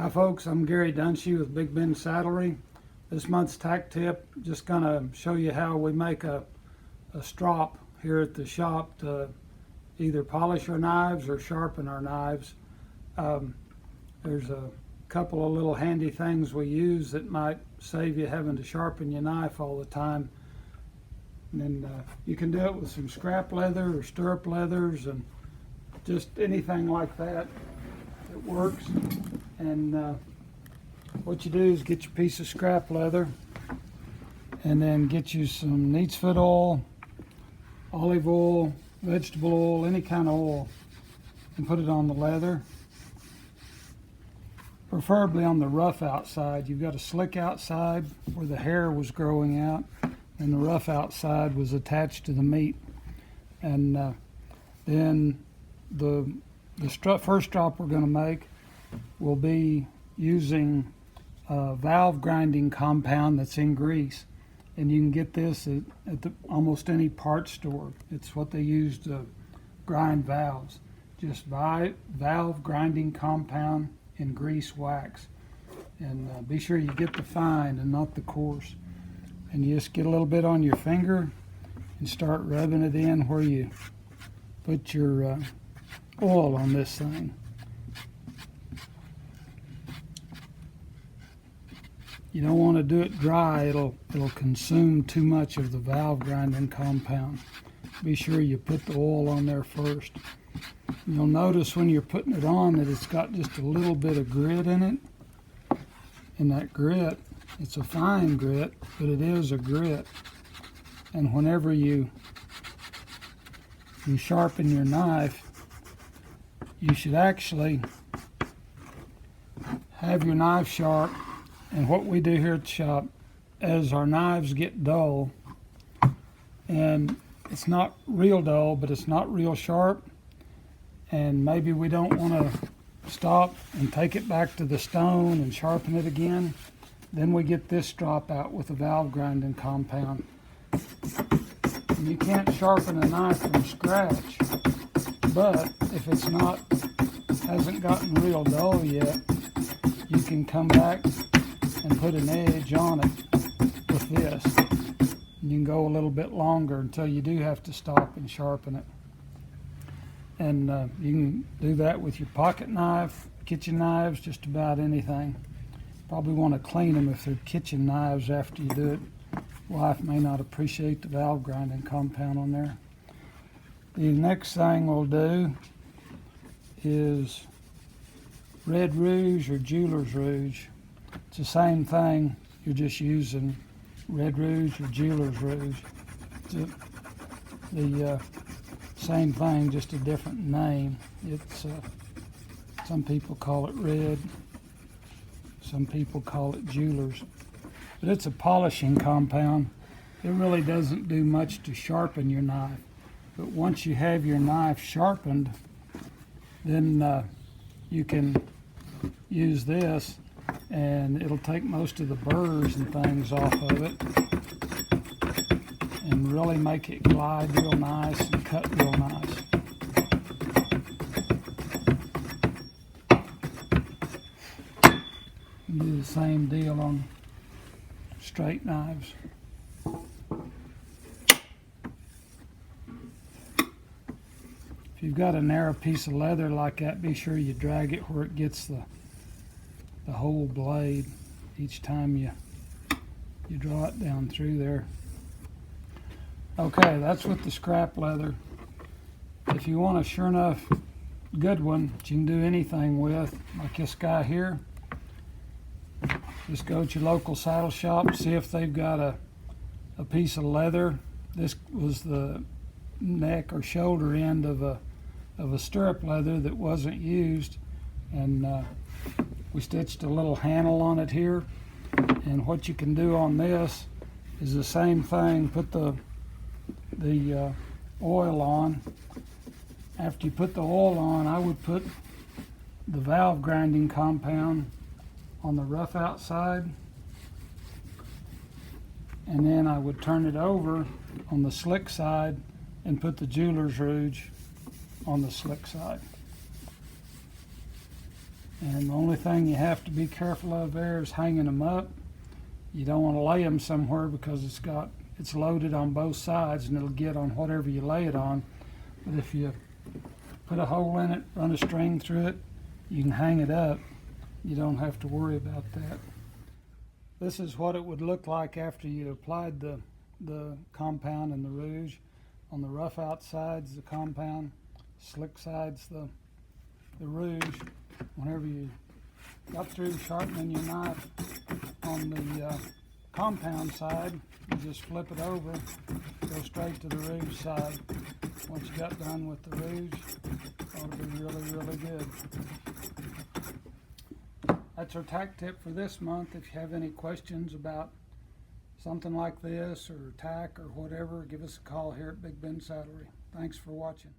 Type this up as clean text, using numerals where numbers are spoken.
Hi folks, I'm Gary Dunshee with Big Ben Saddlery. This month's Tack Tip, just gonna show you how we make a strop here at the shop to either polish our knives or sharpen our knives. There's a couple of little handy things we use that might save you having to sharpen your knife all the time. And then you can do it with some scrap leather or stirrup leathers and just anything like that. It works. And what you do is get your piece of scrap leather and then get you some neat's foot oil, olive oil, vegetable oil, any kind of oil, and put it on the leather, preferably on the rough outside. You've got a slick outside where the hair was growing out, and the rough outside was attached to the meat. And then the first strop we're going to make will be using a valve grinding compound that's in grease, and you can get this at almost any parts store. It's what they use to grind valves. Just buy valve grinding compound in grease wax, and be sure you get the fine and not the coarse. And you just get a little bit on your finger and start rubbing it in where you put your oil on this thing. You don't want to do it dry, it'll consume too much of the valve grinding compound. Be sure you put the oil on there first. You'll notice when you're putting it on that it's got just a little bit of grit in it. And that grit, it's a fine grit, but it is a grit. And whenever you sharpen your knife, you should actually have your knife sharp. And what we do here at the shop, as our knives get dull, and it's not real dull, but it's not real sharp, and maybe we don't want to stop and take it back to the stone and sharpen it again, then we get this strop out with a valve grinding compound. And you can't sharpen a knife from scratch, but if it's hasn't gotten real dull yet, you can come back and put an edge on it with this. You can go a little bit longer until you do have to stop and sharpen it. And you can do that with your pocket knife, kitchen knives, just about anything. Probably want to clean them if they're kitchen knives after you do it. Wife may not appreciate the valve grinding compound on there. The next thing we'll do is red rouge or jeweler's rouge. It's the same thing, you're just using red rouge or jeweler's rouge. It's the same thing, just a different name. It's some people call it red, some people call it jeweler's. But it's a polishing compound. It really doesn't do much to sharpen your knife. But once you have your knife sharpened, then you can use this, and it'll take most of the burrs and things off of it and really make it glide real nice and cut real nice. And do the same deal on straight knives. If you've got a narrow piece of leather like that, be sure you drag it where it gets the whole blade each time you draw it down through there. Okay, that's with the scrap leather. If you want a sure enough good one that you can do anything with, like this guy here, just go to your local saddle shop, see if they've got a piece of leather. This was the neck or shoulder end of a stirrup leather that wasn't used, and we stitched a little handle on it here. And what you can do on this is the same thing. Put the oil on. After you put the oil on, I would put the valve grinding compound on the rough outside, and then I would turn it over on the slick side and put the jeweler's rouge on the slick side. And the only thing you have to be careful of there is hanging them up. You don't want to lay them somewhere because it's loaded on both sides and it'll get on whatever you lay it on. But if you put a hole in it, run a string through it, you can hang it up. You don't have to worry about that. This is what it would look like after you applied the compound and the rouge. On the rough outsides, the compound, slick sides, the rouge. Whenever you got through sharpening your knife on the compound side, you just flip it over, go straight to the rouge side. Once you got done with the rouge, it'll be really, really good. That's our tack tip for this month. If you have any questions about something like this or tack or whatever, give us a call here at Big Ben Saddlery. Thanks for watching.